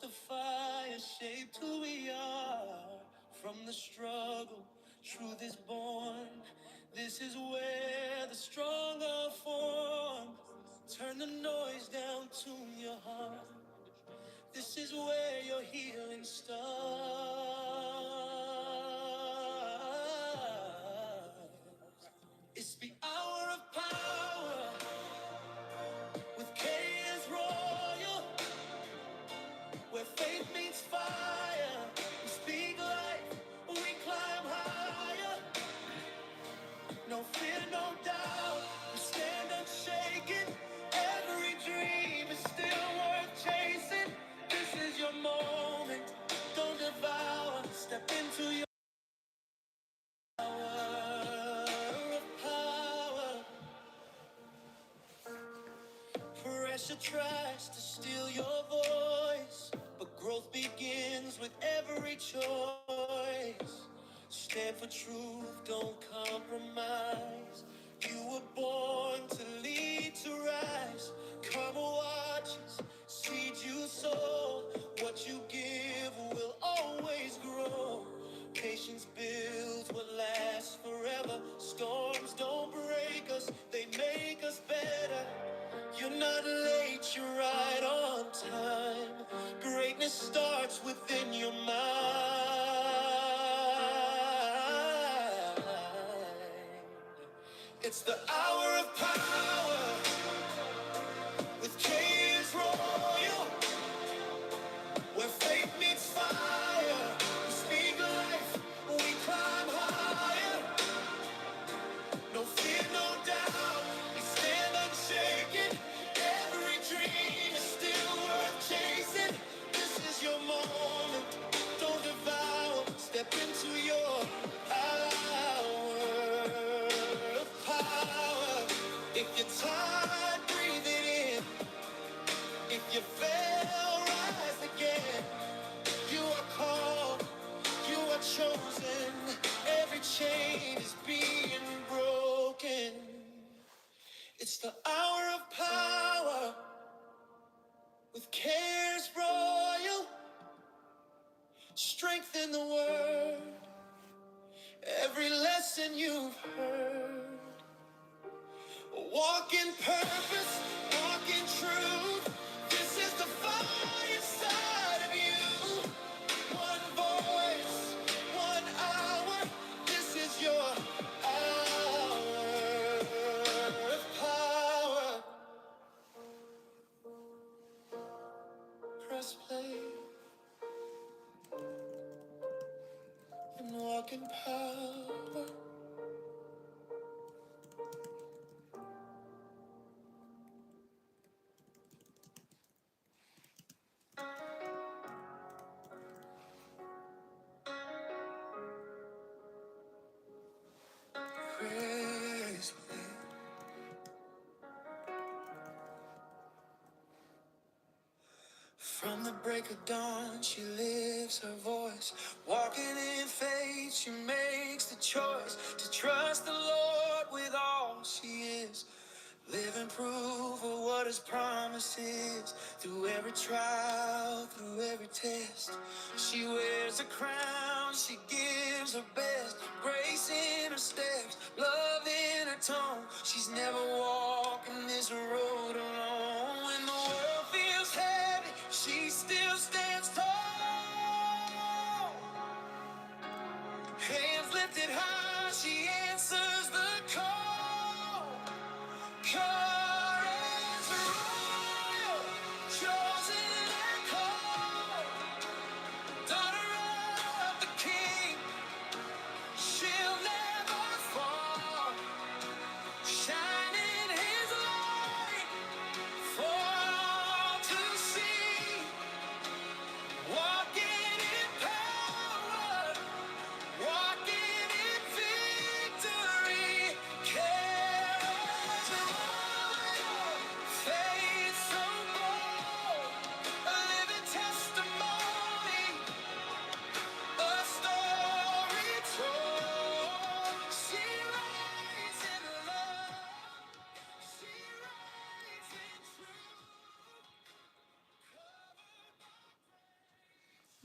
The fire shaped who we are. From the struggle, truth is born. This is where the strong are formed. Turn the noise down, tune your heart. This is where your healing starts. It's the hour of power with Chaos Royal, where faith meets fire. We speak life, we climb higher. No fear, no doubt, we stand unshaken. Every dream is still worth chasing. This is your moment, don't devour. Step into your hour of power. Pressure tries to steal your voice, but growth begins with every choice. Stand for truth, don't compromise. You were born to lead, to rise. Karma watches, seed you sow. What you give will always grow. Patience builds what lasts forever. Storms don't break us, they make us better. You're not late, you're right on time. Greatness starts within your mind. It's the hour of power with Chaos Royal, where faith meets fire. We speak life, we climb higher. No fear, no doubt, we stand unshaken. Every dream is still worth chasing. This is your moment, don't devour. Step into your hour of power. If you're tired, breathe it in. If you fail, rise again. You are called, you are chosen. Every chain is being broken. It's the hour of power with Cares Royal. Strengthen the word. Every lesson you've heard. Walk in purpose, walk in truth. This is the fire inside of you. One voice, 1 hour. This is your hour of power. Press play and walk in power. Praise. From the break of dawn, she lifts her voice. Walking in faith, she makes the choice to trust the Lord with all she is. Living proof of what his promise is. Through every trial, through every test, she wears a crown, she gives her best. Grace in her steps, love in her tone. She's never walking this road alone. When the world feels heavy, she still stands tall. Hands lifted high, she answers the call. Courage royal, chosen and called, daughter of the King, she'll never fall. Shine in His light,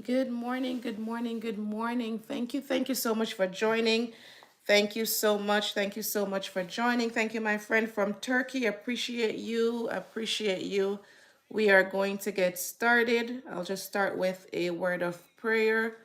Good morning, good morning, good morning. Thank you so much for joining. Thank you so much for joining. Thank you, my friend from Turkey. Appreciate you. We are going to get started. I'll just start with a word of prayer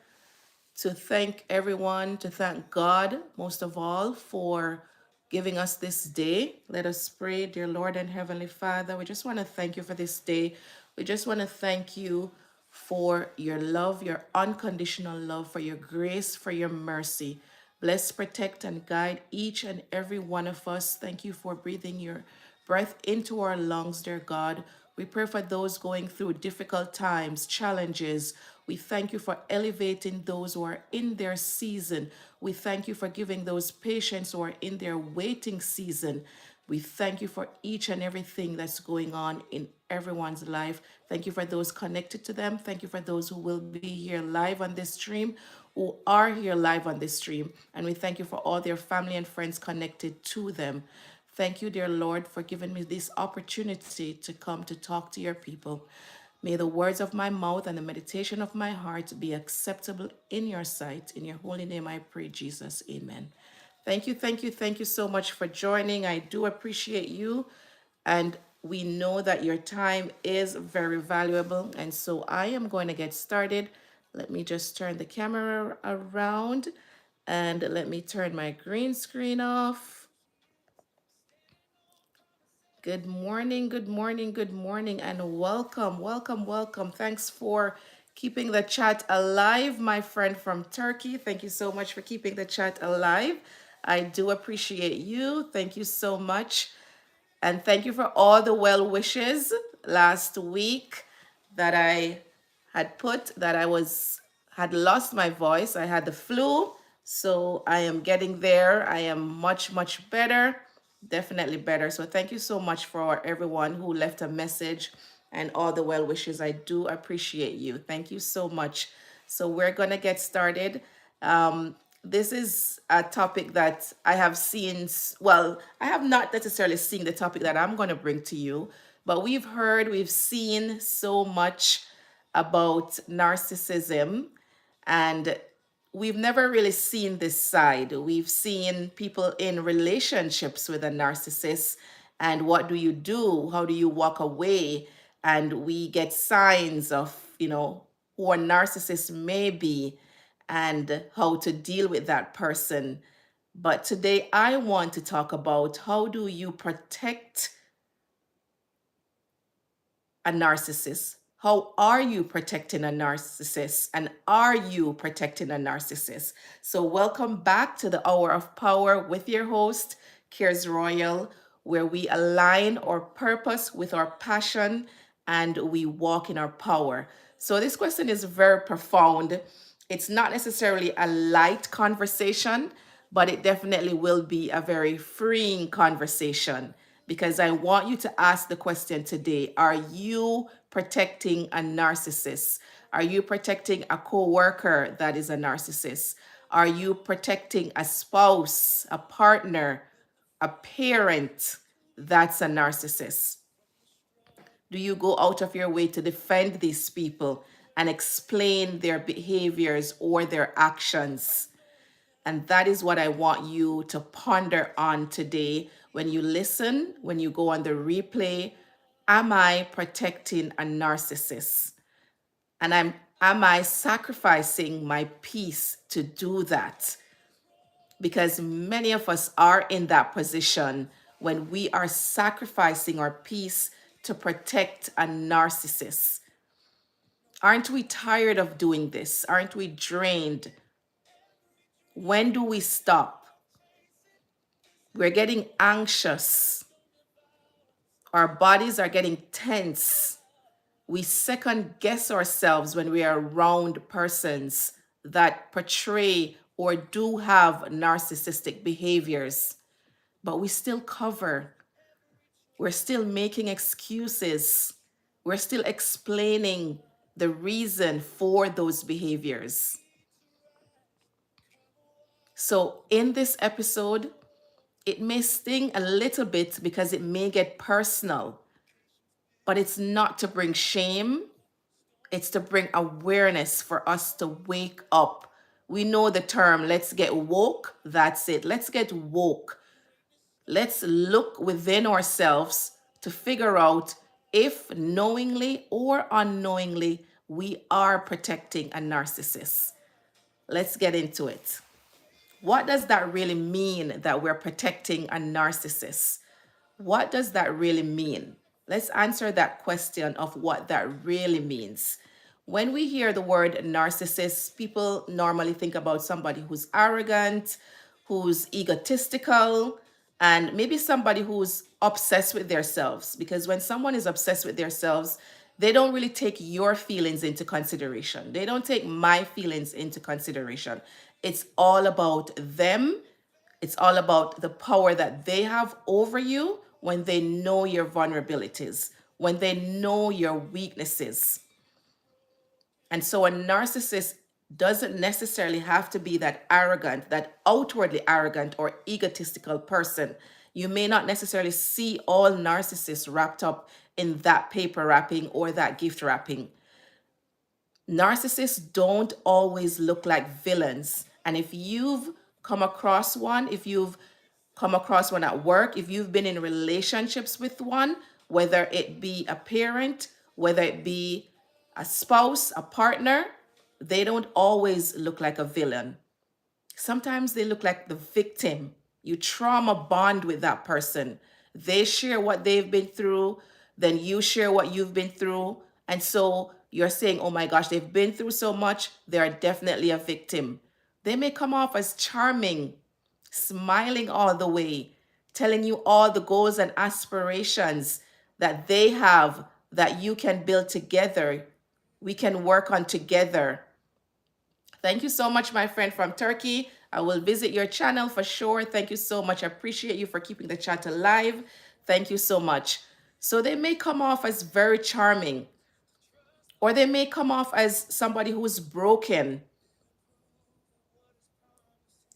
to thank everyone, to thank God, most of all, for giving us this day. Let us pray. Dear Lord and Heavenly Father, we just want to thank you for this day. We just want to thank you for your love, your unconditional love, for your grace, for your mercy. Bless, protect, and guide each and every one of us. Thank you for breathing your breath into our lungs, dear God. We pray for those going through difficult times, challenges. We thank you for elevating those who are in their season. We thank you for giving those patients who are in their waiting season. We thank you for each and everything that's going on in everyone's life. Thank you for those connected to them. Thank you for those who will be here live on this stream, who are here live on this stream. And we thank you for all their family and friends connected to them. Thank you, dear Lord, for giving me this opportunity to come to talk to your people. May the words of my mouth and the meditation of my heart be acceptable in your sight. In your holy name I pray, Jesus. Amen. Thank you so much for joining. I do appreciate you. And we know that your time is very valuable. And so I am going to get started. Let me just turn the camera around and let me turn my green screen off. Good morning, good morning, good morning, and welcome, welcome, welcome. Thanks for keeping the chat alive, my friend from Turkey. Thank you so much for keeping the chat alive. I do appreciate you. Thank you so much. And thank you for all the well wishes last week that I had put that I was had lost my voice. I had the flu, so I am getting there. I am much better, definitely better. So thank you so much for everyone who left a message and all the well wishes. I do appreciate you. Thank you so much. So we're gonna get started. This is a topic that I have seen, well, I have not necessarily seen the topic that I'm going to bring to you, but we've seen so much about narcissism, and we've never really seen this side. We've seen people in relationships with a narcissist, and what do you do? How do you walk away? And we get signs of, who a narcissist may be and how to deal with that person. But today I want to talk about how do you protect a narcissist? How are you protecting a narcissist? And are you protecting a narcissist? So, welcome back to the Hour of Power with your host, Kiers Royal, where we align our purpose with our passion and we walk in our power. So, this question is very profound. It's not necessarily a light conversation, but it definitely will be a very freeing conversation because I want you to ask the question today. Are you protecting a narcissist? Are you protecting a coworker that is a narcissist? Are you protecting a spouse, a partner, a parent that's a narcissist? Do you go out of your way to defend these people and explain their behaviors or their actions? And that is what I want you to ponder on today when you listen, when you go on the replay. Am I protecting a narcissist? And am I sacrificing my peace to do that? Because many of us are in that position when we are sacrificing our peace to protect a narcissist. Aren't we tired of doing this? Aren't we drained? When do we stop? We're getting anxious. Our bodies are getting tense. We second guess ourselves when we are around persons that portray or do have narcissistic behaviors, but we still cover. We're still making excuses. We're still explaining the reason for those behaviors. So, in this episode, it may sting a little bit because it may get personal, but it's not to bring shame. It's to bring awareness for us to wake up. We know the term, let's get woke. That's it. Let's get woke. Let's look within ourselves to figure out if knowingly or unknowingly we are protecting a narcissist. Let's get into it. What does that really mean that we're protecting a narcissist? What does that really mean? Let's answer that question of what that really means. When we hear the word narcissist, people normally think about somebody who's arrogant, who's egotistical, and maybe somebody who's obsessed with themselves. Because when someone is obsessed with themselves, they don't really take your feelings into consideration. They don't take my feelings into consideration. It's all about them. It's all about the power that they have over you when they know your vulnerabilities, when they know your weaknesses. And so a narcissist doesn't necessarily have to be that arrogant, that outwardly arrogant or egotistical person. You may not necessarily see all narcissists wrapped up in that paper wrapping or that gift wrapping. Narcissists don't always look like villains. And if you've come across one, if you've come across one at work, if you've been in relationships with one, whether it be a parent, whether it be a spouse, a partner, they don't always look like a villain. Sometimes they look like the victim. You trauma bond with that person. They share what they've been through, then you share what you've been through. And so you're saying, oh my gosh, they've been through so much, they're definitely a victim. They may come off as charming, smiling all the way, telling you all the goals and aspirations that they have that you can build together. We can work on together. Thank you so much, my friend from Turkey. I will visit your channel for sure. Thank you so much. I appreciate you for keeping the chat alive. Thank you so much. So they may come off as very charming, or they may come off as somebody who is broken.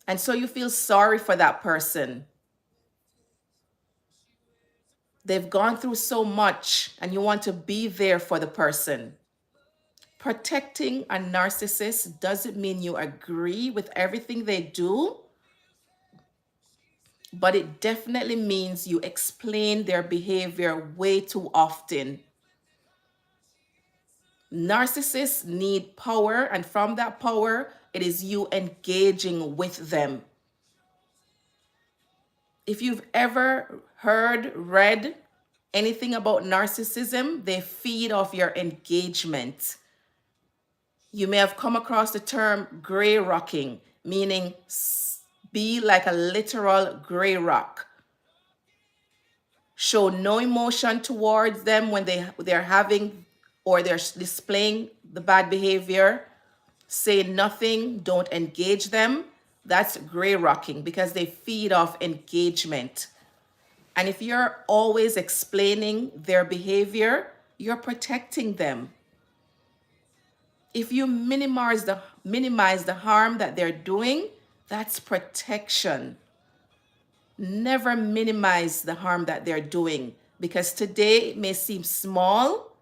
And so you feel sorry for that person. They've gone through so much and you want to be there for the person. Protecting a narcissist doesn't mean you agree with everything they do, but it definitely means you explain their behavior way too often. Narcissists need power, and from that power, it is you engaging with them. If you've ever heard, read anything about narcissism, they feed off your engagement. You may have come across the term gray rocking, meaning be like a literal gray rock. Show no emotion towards them when they're having or they're displaying the bad behavior. Say nothing, don't engage them. That's gray rocking because they feed off engagement. And if you're always explaining their behavior, you're protecting them. If you minimize the harm that they're doing, that's protection. Never minimize the harm that they're doing, because today it may seem small,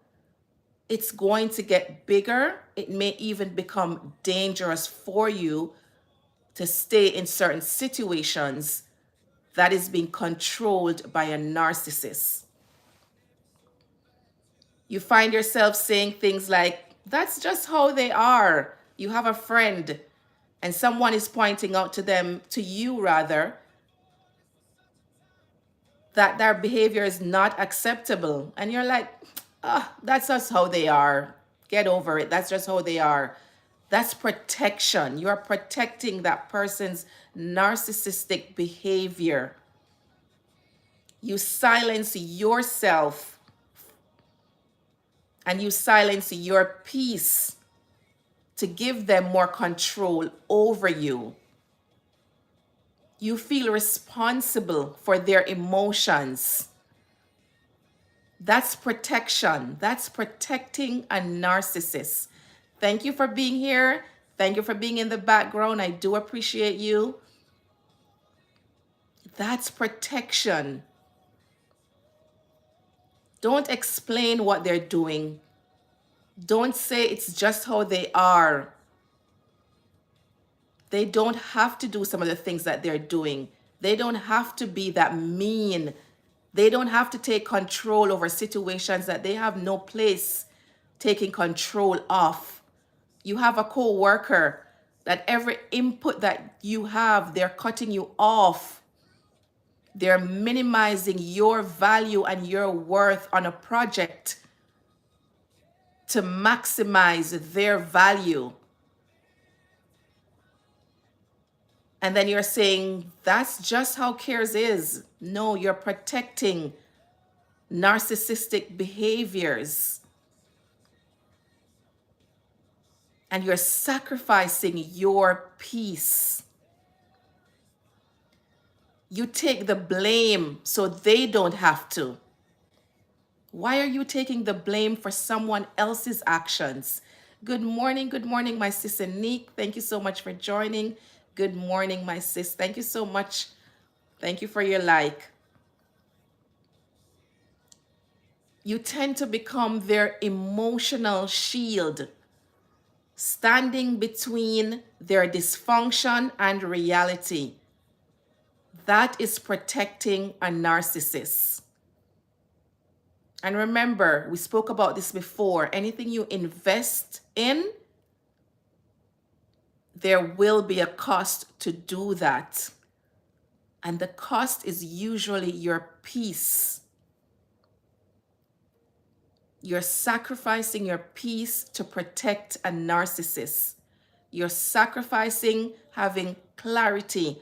it's going to get bigger. It may even become dangerous for you to stay in certain situations that is being controlled by a narcissist. You find yourself saying things like, that's just how they are. You have a friend and someone is pointing out to you rather, that their behavior is not acceptable. And you're like, that's just how they are. Get over it. That's just how they are. That's protection. You're protecting that person's narcissistic behavior. You silence yourself and you silence your peace to give them more control over you. You feel responsible for their emotions. That's protection. That's protecting a narcissist. Thank you for being here. Thank you for being in the background. I do appreciate you. That's protection. Don't explain what they're doing. Don't say it's just how they are. They don't have to do some of the things that they're doing. They don't have to be that mean. They don't have to take control over situations that they have no place taking control of. You have a co-worker that every input that you have, they're cutting you off. They're minimizing your value and your worth on a project to maximize their value. And then you're saying, that's just how cares is. No, you're protecting narcissistic behaviors. And you're sacrificing your peace. You take the blame so they don't have to. Why are you taking the blame for someone else's actions? Good morning, my sis Anique. Thank you so much for joining. Good morning, my sis. Thank you so much. Thank you for your like. You tend to become their emotional shield, standing between their dysfunction and reality. That is protecting a narcissist. And remember, we spoke about this before. Anything you invest in, there will be a cost to do that. And the cost is usually your peace. You're sacrificing your peace to protect a narcissist. You're sacrificing having clarity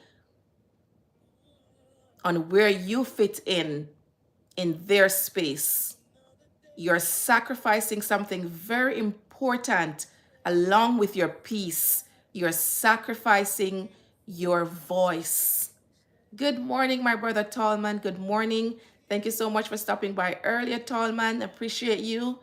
on where you fit in their space. You're sacrificing something very important along with your peace. You're sacrificing your voice. Good morning, my brother Tallman. Good morning. Thank you so much for stopping by earlier, Tallman. Appreciate you.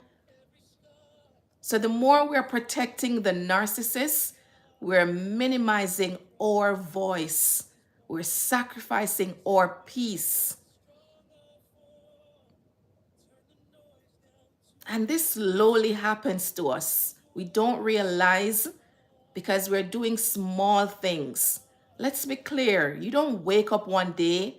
So the more we're protecting the narcissist, we're minimizing our voice. We're sacrificing our peace. And this slowly happens to us. We don't realize because we're doing small things. Let's be clear. You don't wake up one day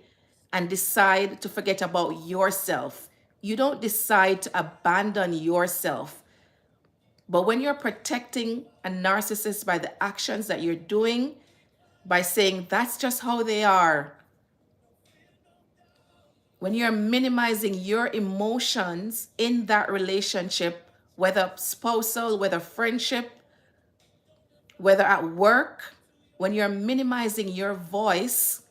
and decide to forget about yourself. You don't decide to abandon yourself. But when you're protecting a narcissist by the actions that you're doing, by saying that's just how they are, when you're minimizing your emotions in that relationship, whether spousal, whether friendship, whether at work, when you're minimizing your voice,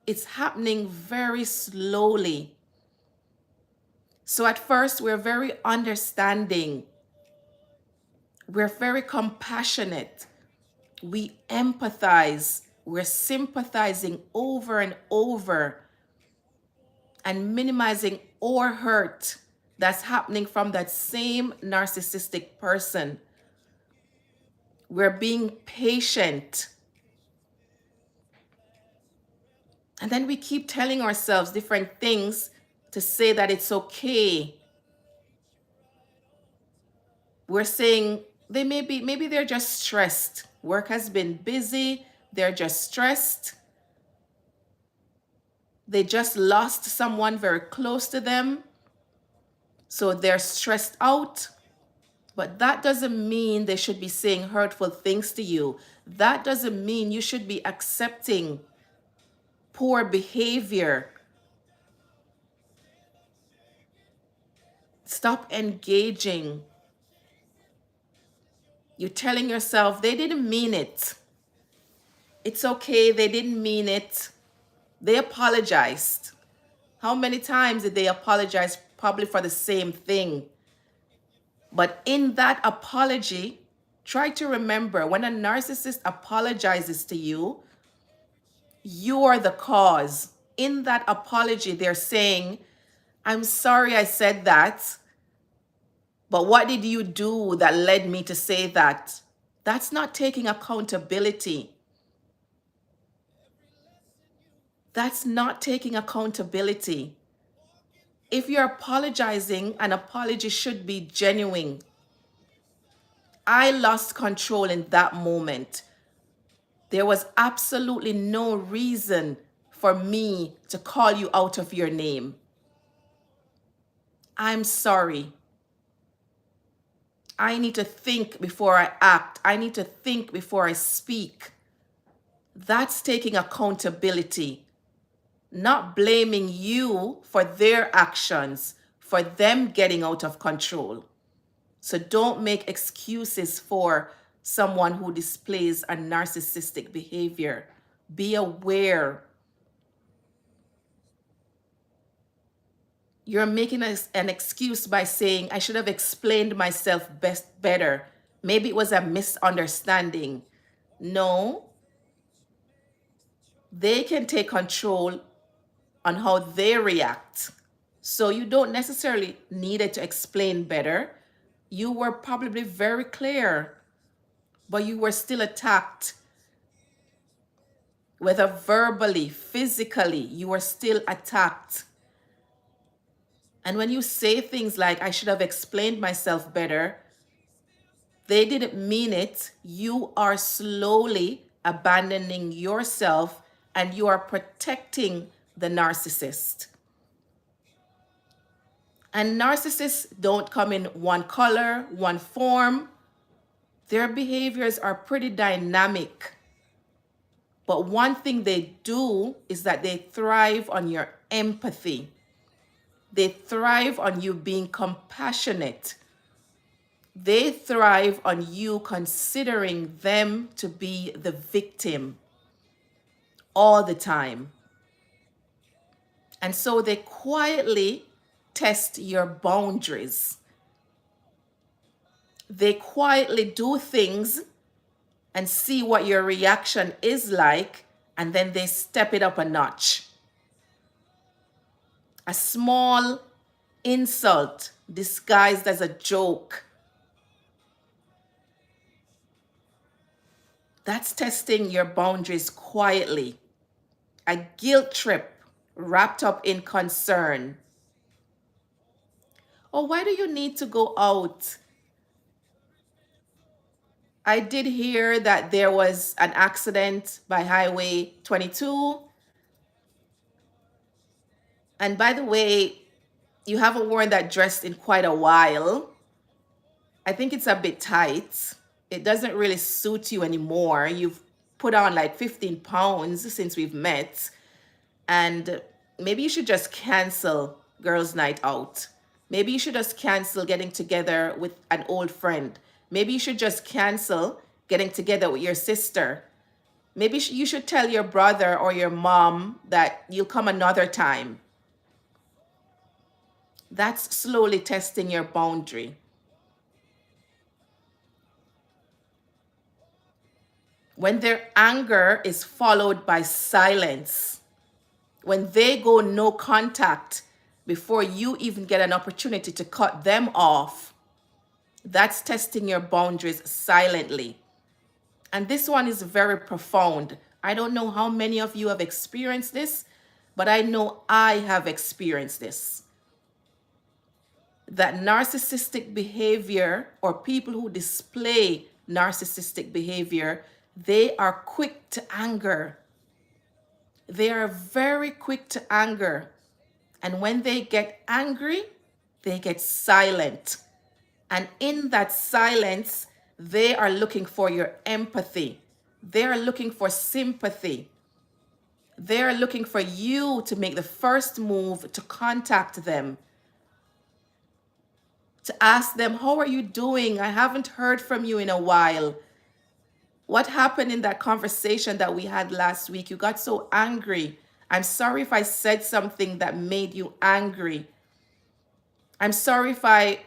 it's happening very slowly. So at first, we're very understanding. We're very compassionate. We empathize. We're sympathizing over and over and minimizing our hurt that's happening from that same narcissistic person. We're being patient. And then we keep telling ourselves different things to say that it's okay. We're saying maybe they're just stressed. Work has been busy. They're just stressed. They just lost someone very close to them. So they're stressed out. But that doesn't mean they should be saying hurtful things to you. That doesn't mean you should be accepting poor behavior. Stop engaging. You're telling yourself they didn't mean it. It's okay, they didn't mean it. They apologized. How many times did they apologize? Probably for the same thing. But in that apology, try to remember when a narcissist apologizes to you, you are the cause. In that apology, they're saying, I'm sorry I said that, but what did you do that led me to say that? That's not taking accountability. That's not taking accountability. If you're apologizing, an apology should be genuine. I lost control in that moment. There was absolutely no reason for me to call you out of your name. I'm sorry. I need to think before I act. I need to think before I speak. That's taking accountability, not blaming you for their actions, for them getting out of control. So don't make excuses for someone who displays a narcissistic behavior. Be aware. You're making an excuse by saying, I should have explained myself better. Maybe it was a misunderstanding. No, they can take control on how they react. So you don't necessarily need it to explain better. You were probably very clear, but you were still attacked. Whether verbally, physically, you were still attacked. And when you say things like, I should have explained myself better, they didn't mean it. You are slowly abandoning yourself and you are protecting the narcissist. And narcissists don't come in one color, one form. Their behaviors are pretty dynamic. But one thing they do is that they thrive on your empathy. They thrive on you being compassionate. They thrive on you considering them to be the victim all the time. And so they quietly test your boundaries. They quietly do things and see what your reaction is like, and then they step it up a notch. A small insult disguised as a joke. That's testing your boundaries quietly. A guilt trip wrapped up in concern. Oh, why do you need to go out? I did hear that there was an accident by Highway 22. And by the way, you haven't worn that dress in quite a while. I think it's a bit tight. It doesn't really suit you anymore. You've put on like 15 pounds since we've met. And maybe you should just cancel girls' night out. Maybe you should just cancel getting together with an old friend. Maybe you should just cancel getting together with your sister. Maybe you should tell your brother or your mom that you'll come another time. That's slowly testing your boundary. When their anger is followed by silence, when they go no contact before you even get an opportunity to cut them off, that's testing your boundaries silently. And this one is very profound. I don't know how many of you have experienced this, but I know I have experienced this. That narcissistic behavior, or people who display narcissistic behavior, they are quick to anger. They are very quick to anger. And when they get angry, they get silent. And in that silence, they are looking for your empathy. They are looking for sympathy. They are looking for you to make the first move to contact them, to ask them, how are you doing? I haven't heard from you in a while. What happened in that conversation that we had last week? You got so angry. I'm sorry if I said something that made you angry. I'm sorry if I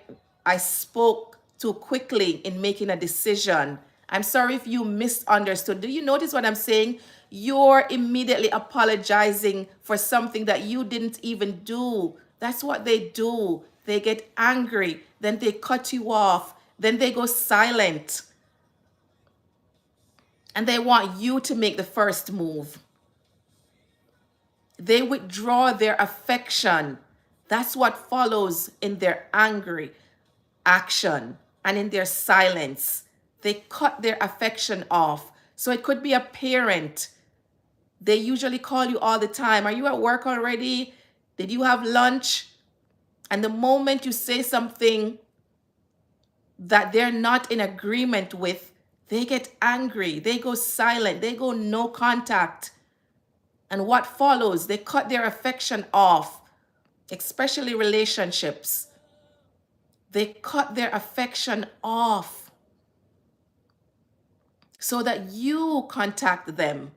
spoke too quickly in making a decision. I'm sorry if you misunderstood. Do you notice what I'm saying? You're immediately apologizing for something that you didn't even do. That's what they do. They get angry, then they cut you off, then they go silent. And they want you to make the first move. They withdraw their affection. That's what follows in their angry action and in their silence. They cut their affection off. So it could be a parent. They usually call you all the time. Are you at work already? Did you have lunch? And the moment you say something that they're not in agreement with, they get angry. They go silent. They go no contact. And what follows? They cut their affection off, especially relationships. They cut their affection off so that you contact them.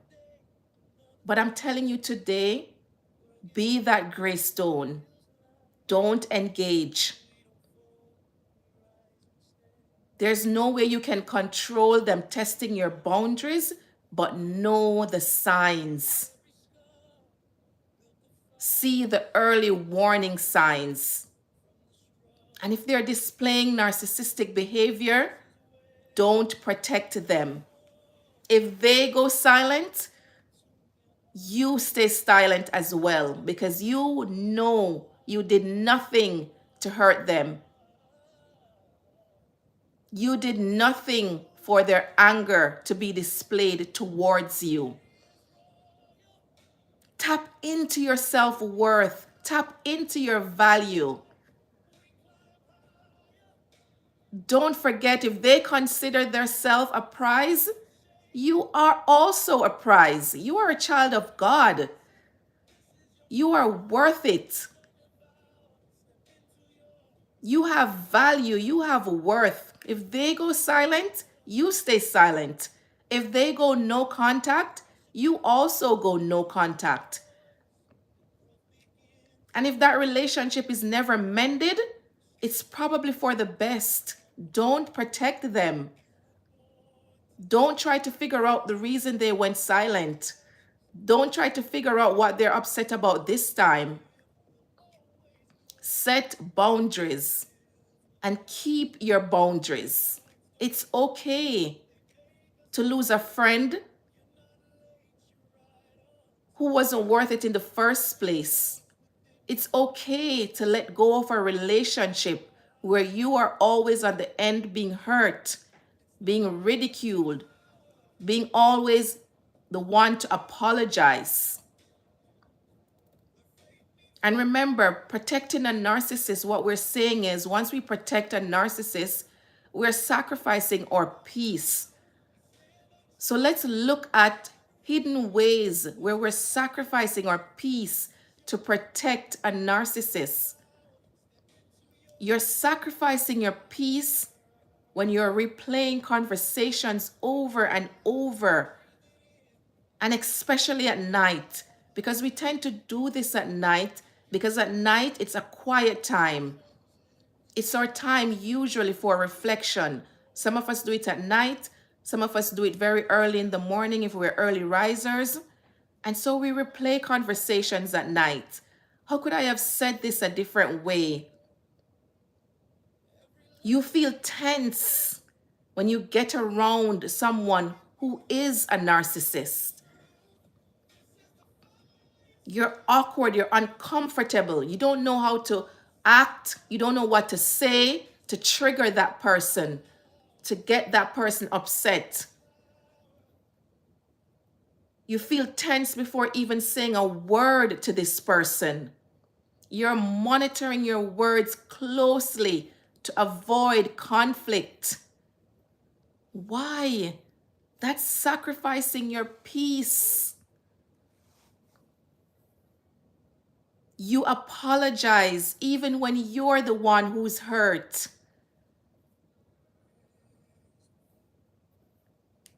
But I'm telling you today, be that gray stone. Don't engage. There's no way you can control them testing your boundaries, but know the signs. See the early warning signs. And if they're displaying narcissistic behavior, don't protect them. If they go silent, you stay silent as well, because you know you did nothing to hurt them. You did nothing for their anger to be displayed towards you. Tap into your self-worth. Tap into your value. Don't forget, if they consider themselves a prize, you are also a prize. You are a child of God. You are worth it. You have value. You have worth. If they go silent, you stay silent. If they go no contact, you also go no contact. And if that relationship is never mended, it's probably for the best. Don't protect them. Don't try to figure out the reason they went silent. Don't try to figure out what they're upset about this time. Set boundaries and keep your boundaries. It's okay to lose a friend who wasn't worth it in the first place. It's okay to let go of a relationship where you are always on the end being hurt, being ridiculed, being always the one to apologize. And remember, protecting a narcissist, what we're saying is once we protect a narcissist, we're sacrificing our peace. So let's look at hidden ways where we're sacrificing our peace to protect a narcissist. You're sacrificing your peace when you're replaying conversations over and over, and especially at night, because we tend to do this at night, because at night it's a quiet time. It's our time usually for reflection. Some of us do it at night. Some of us do it very early in the morning if we're early risers. And so we replay conversations at night. How could I have said this a different way? You feel tense when you get around someone who is a narcissist. You're awkward, you're uncomfortable. You don't know how to act. You don't know what to say to trigger that person, to get that person upset. You feel tense before even saying a word to this person. You're monitoring your words closely to avoid conflict. Why? That's sacrificing your peace. You apologize even when you're the one who's hurt.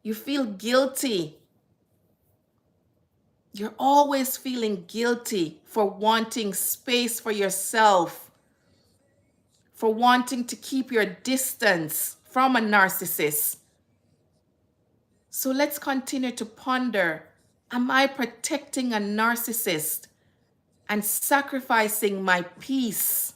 You feel guilty. You're always feeling guilty for wanting space for yourself, for wanting to keep your distance from a narcissist. So let's continue to ponder, am I protecting a narcissist and sacrificing my peace?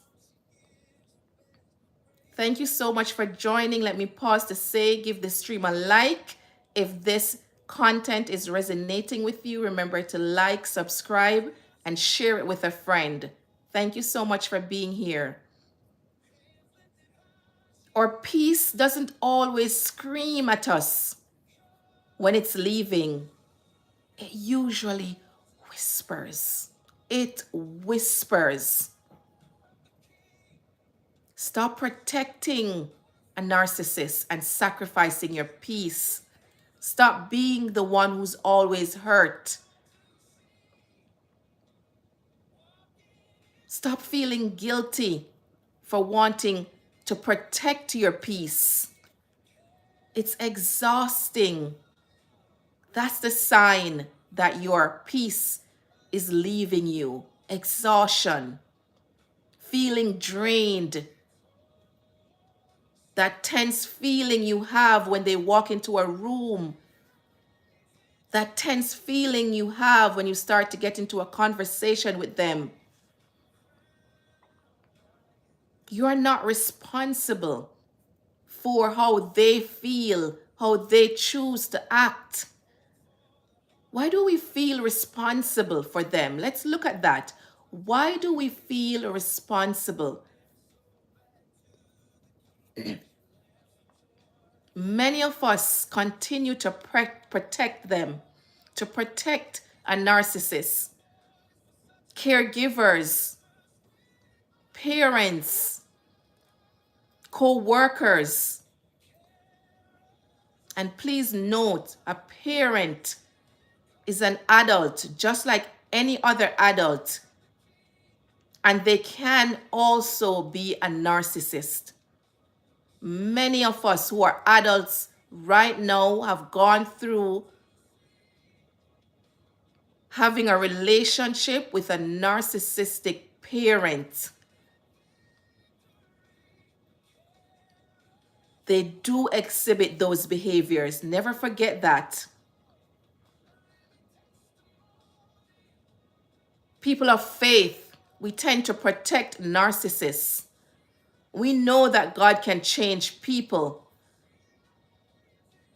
Thank you so much for joining. Let me pause to say, give this stream a like. If this content is resonating with you, remember to like, subscribe, and share it with a friend. Thank you so much for being here. Our peace doesn't always scream at us when it's leaving. It usually whispers. It whispers. Stop protecting a narcissist and sacrificing your peace. Stop being the one who's always hurt. Stop feeling guilty for wanting to protect your peace. It's exhausting. That's the sign that your peace is leaving you. Exhaustion, feeling drained, that tense feeling you have when they walk into a room, that tense feeling you have when you start to get into a conversation with them. You are not responsible for how they feel, how they choose to act. Why do we feel responsible for them? Let's look at that. Why do we feel responsible? Many of us continue to protect them, to protect a narcissist. Caregivers, parents, co-workers. And please note, a parent is an adult just like any other adult. And they can also be a narcissist. Many of us who are adults right now have gone through having a relationship with a narcissistic parent. They do exhibit those behaviors. Never forget that. People of faith, we tend to protect narcissists. We know that God can change people.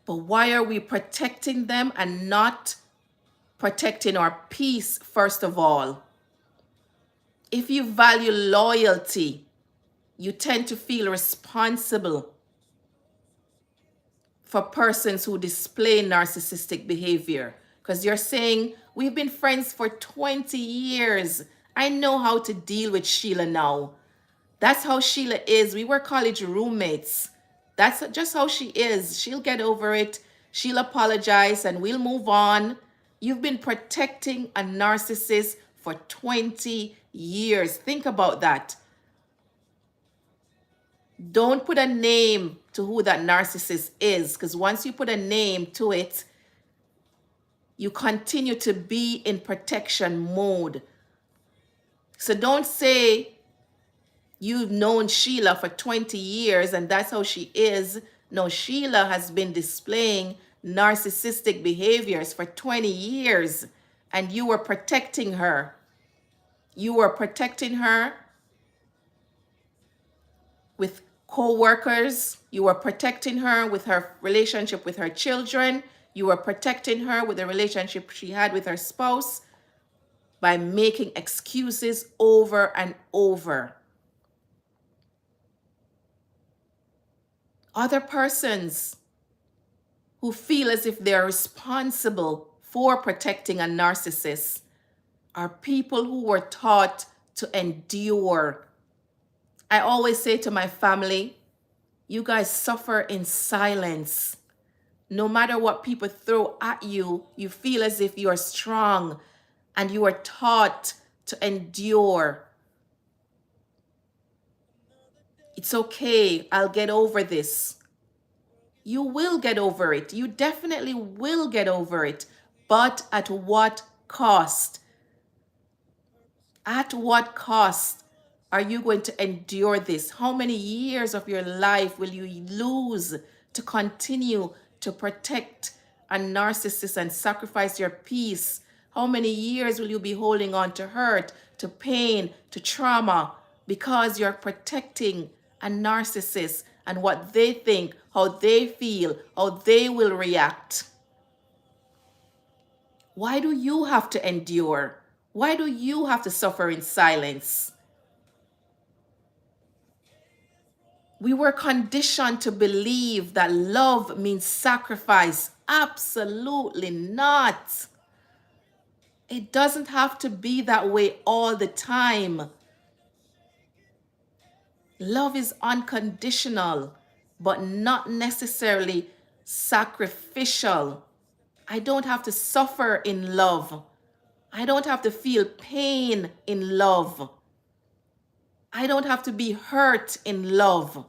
But why are we protecting them and not protecting our peace first of all? If you value loyalty, you tend to feel responsible for persons who display narcissistic behavior. Because you're saying, we've been friends for 20 years. I know how to deal with Sheila now. That's how Sheila is. We were college roommates. That's just how she is. She'll get over it. She'll apologize and we'll move on. You've been protecting a narcissist for 20 years. Think about that. Don't put a name to who that narcissist is, because once you put a name to it, you continue to be in protection mode. So don't say you've known Sheila for 20 years and that's how she is. No, Sheila has been displaying narcissistic behaviors for 20 years and you were protecting her. You were protecting her with co-workers. You were protecting her with her relationship with her children. You were protecting her with the relationship she had with her spouse by making excuses over and over. Other persons who feel as if they're responsible for protecting a narcissist are people who were taught to endure. I always say to my family, you guys suffer in silence. No matter what people throw at you, you feel as if you are strong and you are taught to endure. It's okay, I'll get over this. You will get over it. You definitely will get over it. But at what cost? At what cost are you going to endure this? How many years of your life will you lose to continue to protect a narcissist and sacrifice your peace? How many years will you be holding on to hurt, to pain, to trauma because you're protecting a narcissist and what they think, how they feel, how they will react? Why do you have to endure? Why do you have to suffer in silence? We were conditioned to believe that love means sacrifice. Absolutely not. It doesn't have to be that way all the time. Love is unconditional, but not necessarily sacrificial. I don't have to suffer in love. I don't have to feel pain in love. I don't have to be hurt in love.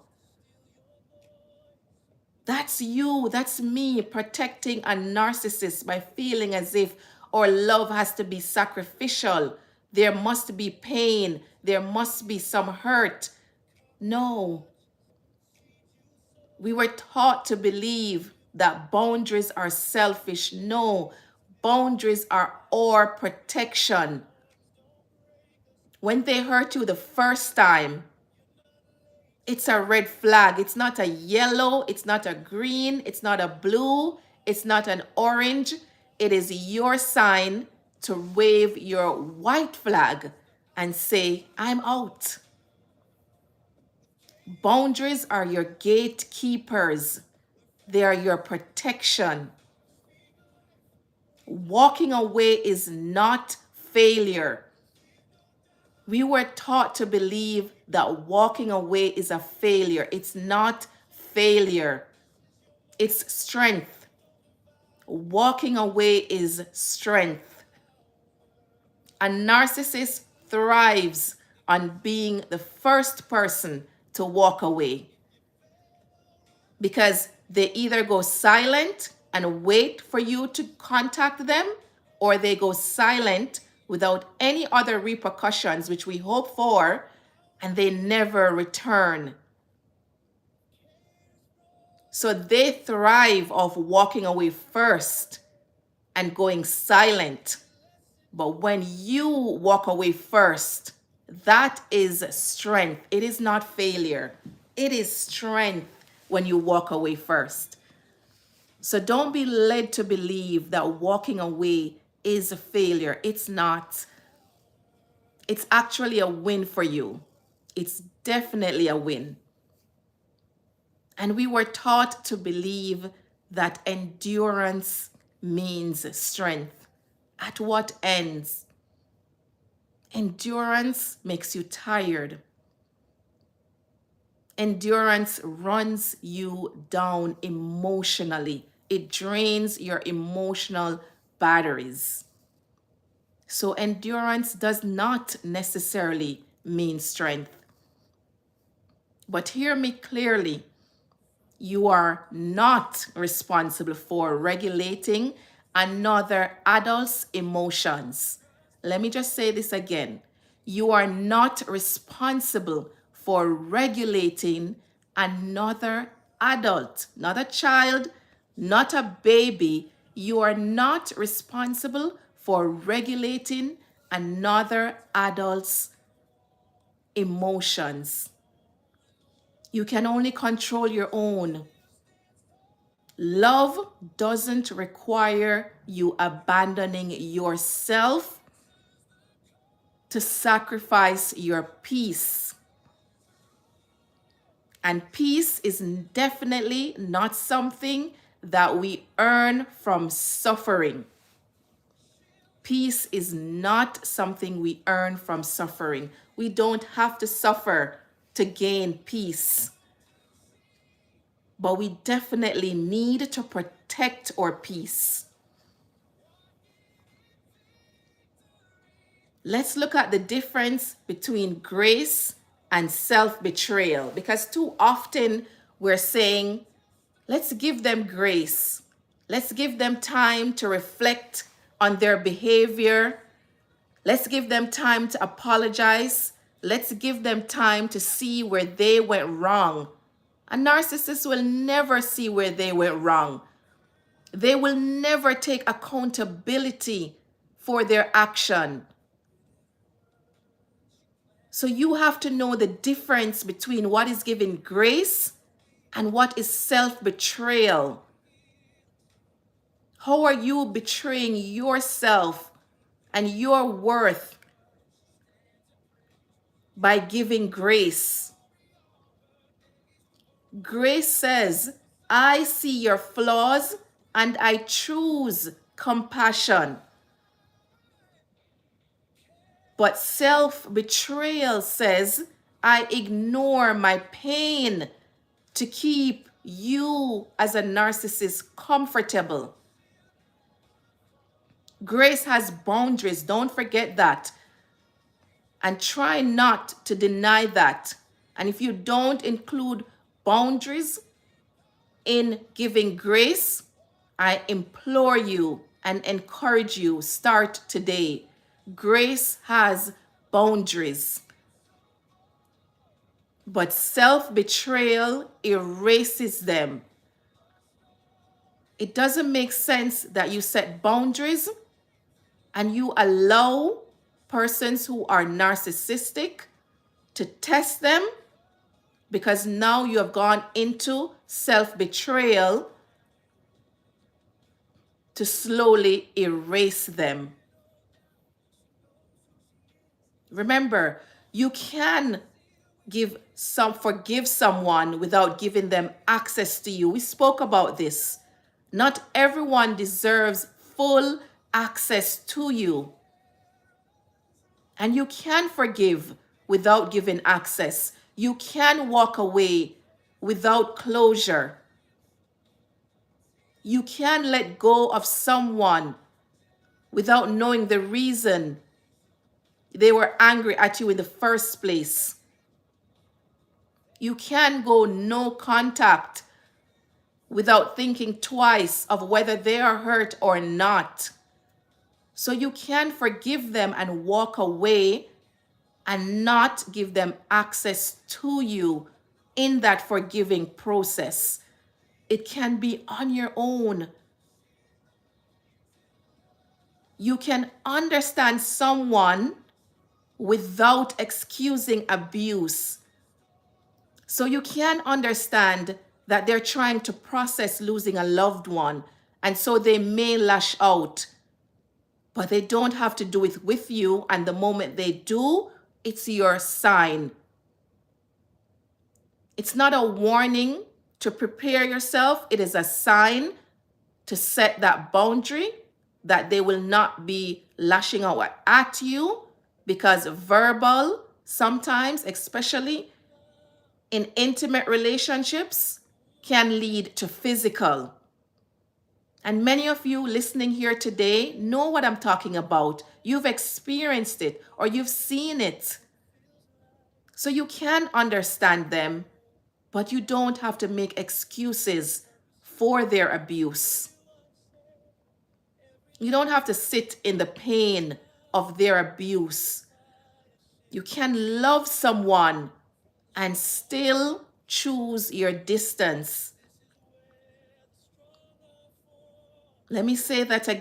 That's you, that's me protecting a narcissist by feeling as if our love has to be sacrificial. There must be pain, there must be some hurt. No, we were taught to believe that boundaries are selfish. No, boundaries are our protection. When they hurt you the first time, it's a red flag. It's not a yellow, it's not a green, it's not a blue, it's not an orange. It is your sign to wave your white flag and say, I'm out. Boundaries are your gatekeepers. They are your protection. Walking away is not failure. We were taught to believe that walking away is a failure. It's not failure. It's strength. Walking away is strength. A narcissist thrives on being the first person to walk away because they either go silent and wait for you to contact them, or they go silent without any other repercussions, which we hope for, and they never return. So they thrive off walking away first and going silent. But when you walk away first, that is strength. It is not failure. It is strength when you walk away first. So don't be led to believe that walking away is a failure. It's not. It's actually a win for you. It's definitely a win. And we were taught to believe that endurance means strength. At what ends? Endurance makes you tired. Endurance runs you down emotionally. It drains your emotional batteries. So endurance does not necessarily mean strength. But hear me clearly. You are not responsible for regulating another adult's emotions. Let me just say this again. You are not responsible for regulating another adult, not a child, not a baby. You are not responsible for regulating another adult's emotions. You can only control your own. Love doesn't require you abandoning yourself to sacrifice your peace. And peace is definitely not something that we earn from suffering. Peace is not something we earn from suffering. We don't have to suffer to gain peace. But we definitely need to protect our peace. Let's look at the difference between grace and self-betrayal, because too often we're saying, let's give them grace. Let's give them time to reflect on their behavior. Let's give them time to apologize. Let's give them time to see where they went wrong. A narcissist will never see where they went wrong. They will never take accountability for their action. So you have to know the difference between what is giving grace and what is self-betrayal. How are you betraying yourself and your worth by giving grace? Grace says, I see your flaws and I choose compassion. But self-betrayal says, I ignore my pain to keep you as a narcissist comfortable. Grace has boundaries. Don't forget that. And try not to deny that. And if you don't include boundaries in giving grace, I implore you and encourage you, start today. Grace has boundaries, but self-betrayal erases them. It doesn't make sense that you set boundaries and you allow persons who are narcissistic to test them, because now you have gone into self-betrayal to slowly erase them. Remember, you can forgive someone without giving them access to you. We spoke about this. Not everyone deserves full access to you. And you can forgive without giving access. You can walk away without closure. You can let go of someone without knowing the reason they were angry at you in the first place. You can go no contact without thinking twice of whether they are hurt or not. So you can forgive them and walk away and not give them access to you in that forgiving process. It can be on your own. You can understand someone without excusing abuse. So you can understand that they're trying to process losing a loved one, and so they may lash out, but they don't have to do it with you. And the moment they do, it's your sign. It's not a warning to prepare yourself. It is a sign to set that boundary that they will not be lashing out at you, because verbal, sometimes, especially in intimate relationships, can lead to physical. And many of you listening here today know what I'm talking about. You've experienced it or you've seen it. So you can understand them, but you don't have to make excuses for their abuse. You don't have to sit in the pain of their abuse. You can love someone and still choose your distance. Let me say that again.